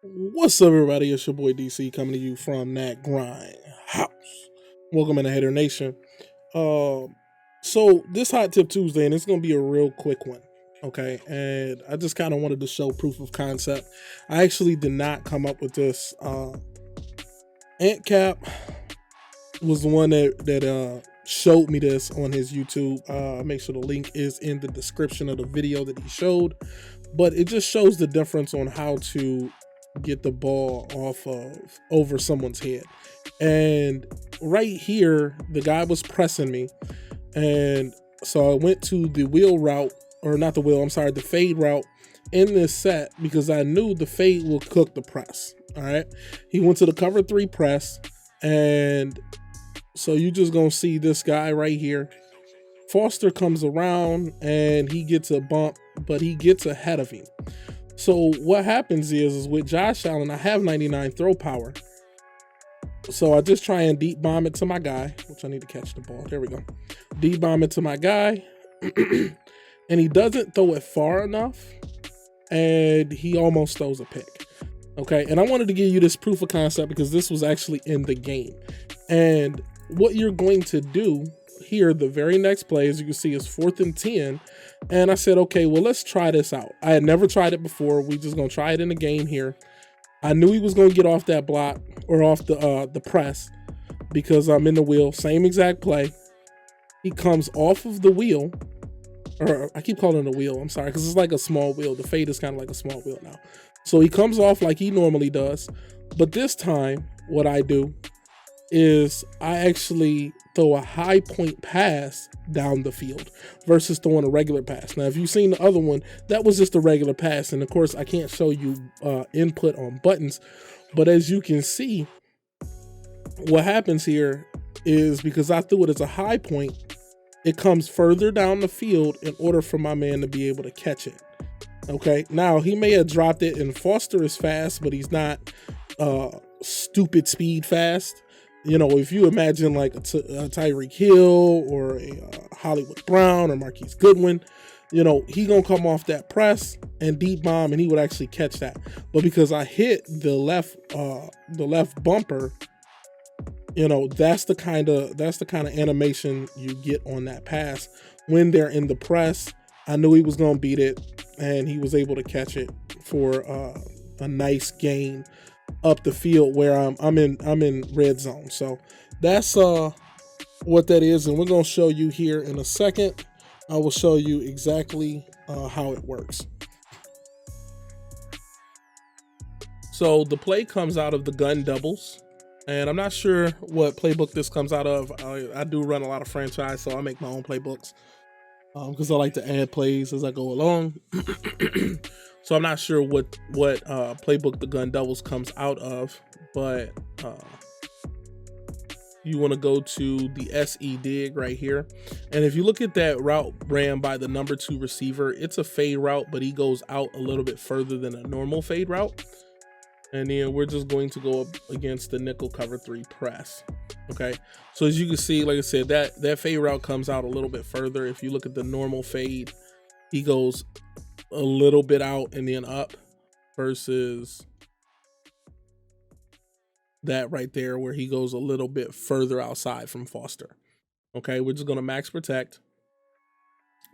What's up, everybody? It's your boy DC coming to you from that grind house. Welcome in the Hater Nation. So this Hot Tip Tuesday, and it's gonna be a real quick one. Okay, and I just kind of wanted to show proof of concept. I actually did not come up with this. Ant Cap was the one that showed me this on his YouTube. Make sure the link is in the description of the video that he showed. But it just shows the difference on how to get the ball off of over someone's head. And right here, the guy was pressing me. And so I went to the wheel route, or not the wheel, I'm sorry, the fade route in this set because I knew the fade will cook the press. All right. He went to the cover 3 press. And so you just gonna see this guy right here. Foster comes around and he gets a bump, but he gets ahead of him. So what happens is with Josh Allen, I have 99 throw power. So I just try and deep bomb it to my guy, which I need to catch the ball. There we go. Deep bomb it to my guy. And he doesn't throw it far enough. And he almost throws a pick. Okay. And I wanted to give you this proof of concept because this was actually in the game. And what you're going to do here, the very next play, as you can see, is 4th and 10. And I said, okay, well, let's try this out. I had never tried it before. We just gonna try it in the game here. I knew he was gonna get off that block or off the press because I'm in the wheel. Same exact play. He comes off of the wheel, or I keep calling it a wheel. I'm sorry, because it's like a small wheel. The fade is kind of like a small wheel now. So he comes off like he normally does. But this time, what I do is I actually throw a high point pass down the field versus throwing a regular pass. Now, if you've seen the other one, that was just a regular pass. And of course, I can't show you input on buttons. But as you can see, what happens here is because I threw it as a high point, it comes further down the field in order for my man to be able to catch it. Okay, now he may have dropped it, and Foster is fast, but he's not stupid speed fast. You know, if you imagine like a Tyreek Hill or a Hollywood Brown or Marquise Goodwin, you know, he gonna come off that press and deep bomb, and he would actually catch that. But because I hit the left bumper, you know, that's the kind of animation you get on that pass when they're in the press. I knew he was gonna beat it, and he was able to catch it for a nice gain up the field where I'm in red zone. So that's what that is, and we're gonna show you here in a second. I will show you exactly how it works. So the play comes out of the gun doubles, and I'm not sure what playbook this comes out of. I do run a lot of franchise, so I make my own playbooks because I like to add plays as I go along. So I'm not sure what playbook the gun doubles comes out of, but you want to go to the SE dig right here. And if you look at that route ran by the number 2 receiver, it's a fade route, but he goes out a little bit further than a normal fade route. And then we're just going to go up against the nickel cover 3 press. Okay, so as you can see, like I said, that fade route comes out a little bit further. If you look at the normal fade, he goes a little bit out and then up versus that right there where he goes a little bit further outside from Foster. Okay, we're just gonna max protect,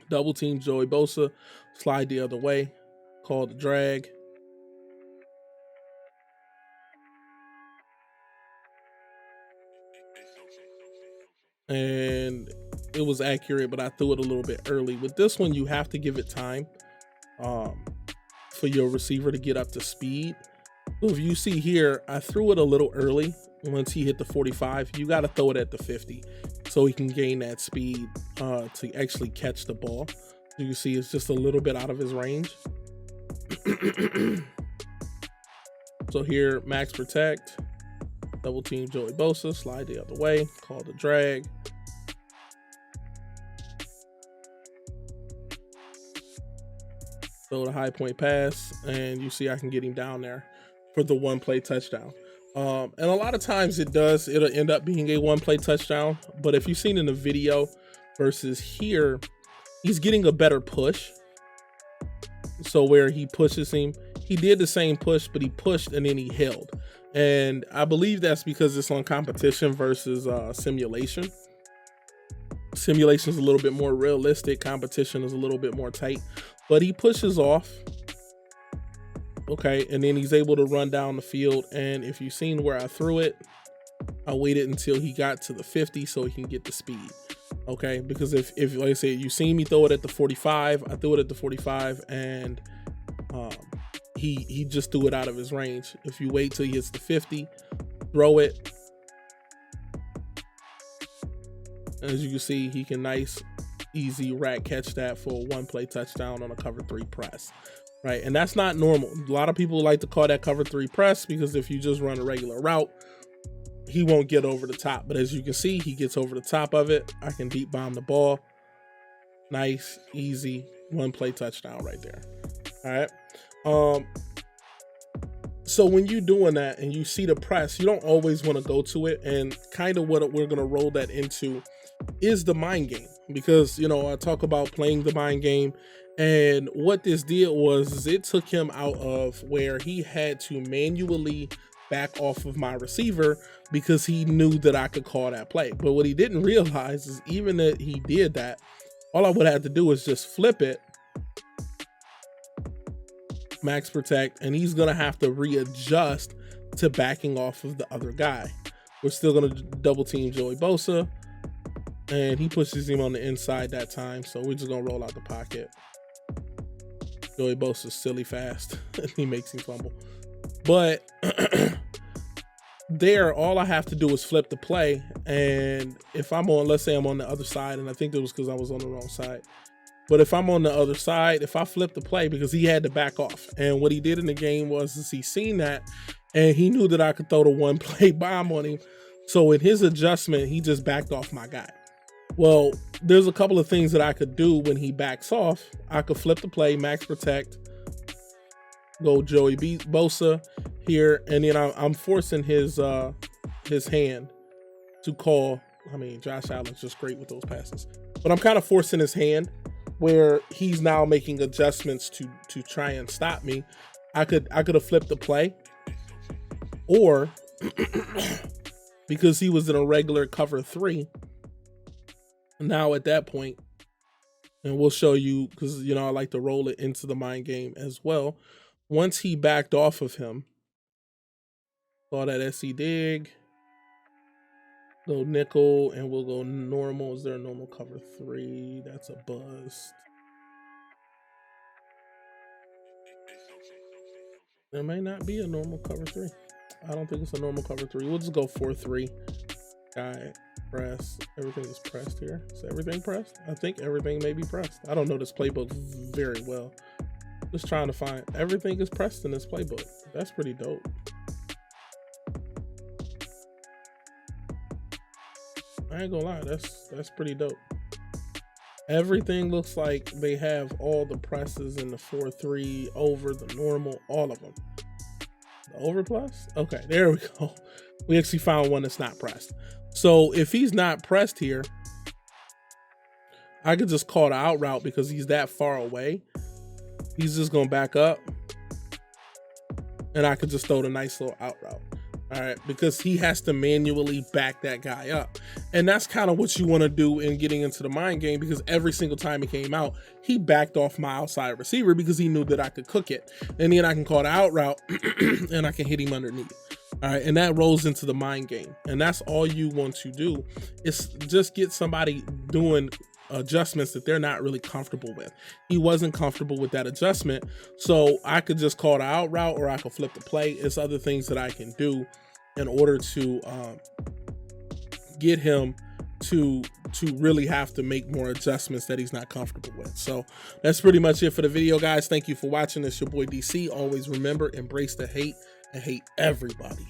double team Joey Bosa, slide the other way, call the drag. And it was accurate, but I threw it a little bit early. With this one, you have to give it time for your receiver to get up to speed. So if you see here, I threw it a little early. Once he hit the 45, you got to throw it at the 50 so he can gain that speed to actually catch the ball. You can see it's just a little bit out of his range. So here, max protect, double team Joey Bosa, slide the other way, call the drag. Throw the high point pass, and you see I can get him down there for the 1-play touchdown. And a lot of times it'll end up being a 1-play touchdown. But if you've seen in the video versus here, he's getting a better push. So where he pushes him, he did the same push, but he pushed and then he held. And I believe that's because it's on competition versus simulation. Simulation is a little bit more realistic. Competition is a little bit more tight, but he pushes off. Okay, and then he's able to run down the field. And if you've seen where I threw it, I waited until he got to the 50 so he can get the speed. Okay, because if like I said, you seen me throw it at the 45, I threw it at the 45, and he just threw it out of his range. If you wait till he hits the 50, throw it. As you can see, he can nice, easy rack catch that for a 1-play touchdown on a cover 3 press, right? And that's not normal. A lot of people like to call that cover 3 press because if you just run a regular route, he won't get over the top. But as you can see, he gets over the top of it. I can deep bomb the ball. Nice, easy, 1-play touchdown right there. All right. So when you're doing that and you see the press, you don't always want to go to it. And kind of what we're going to roll that into is the mind game. Because, you know, I talk about playing the mind game. And what this did was it took him out of where he had to manually back off of my receiver because he knew that I could call that play. But what he didn't realize is even that he did that, all I would have to do is just flip it, max protect, and he's going to have to readjust to backing off of the other guy. We're still going to double team Joey Bosa, and he pushes him on the inside that time. So we're just going to roll out the pocket. Joey Bosa's silly fast. He makes him fumble. But there, all I have to do is flip the play. And if I'm on, let's say I'm on the other side, and I think it was because I was on the wrong side. But if I'm on the other side, if I flip the play, because he had to back off. And what he did in the game was he seen that, and he knew that I could throw the 1-play bomb on him. So in his adjustment, he just backed off my guy. Well, there's a couple of things that I could do when he backs off. I could flip the play, max protect, go Joey Bosa here, and then I'm forcing his hand to call. I mean, Josh Allen's just great with those passes, but I'm kind of forcing his hand where he's now making adjustments to try and stop me. I could have flipped the play, or because he was in a regular cover 3. Now at that point, and we'll show you because you know I like to roll it into the mind game as well. Once he backed off of him, saw that SC dig, go nickel, and we'll go normal. Is there a normal cover 3? That's a bust. There may not be a normal cover 3. I don't think it's a normal cover 3. We'll just go 4-3. Guy, press. Everything is pressed here. Is everything pressed? I think everything may be pressed. I don't know this playbook very well. Just trying to find everything is pressed in this playbook. That's pretty dope. I ain't gonna lie, that's pretty dope. Everything looks like they have all the presses in the 4-3, over, the normal, all of them. The over plus? Okay, there we go. We actually found one that's not pressed. So if he's not pressed here, I could just call the out route because he's that far away. He's just gonna back up, and I could just throw the nice little out route. All right, because he has to manually back that guy up. And that's kind of what you want to do in getting into the mind game, because every single time he came out, he backed off my outside receiver because he knew that I could cook it. And then I can call the out route and I can hit him underneath. All right, and that rolls into the mind game. And that's all you want to do is just get somebody doing adjustments that they're not really comfortable with. He wasn't comfortable with that adjustment, so I could just call the out route, or I could flip the play. It's other things that I can do in order to get him to really have to make more adjustments that he's not comfortable with. So that's pretty much it for the video, guys. Thank you for watching. It's your boy DC. Always remember, embrace the hate and hate everybody.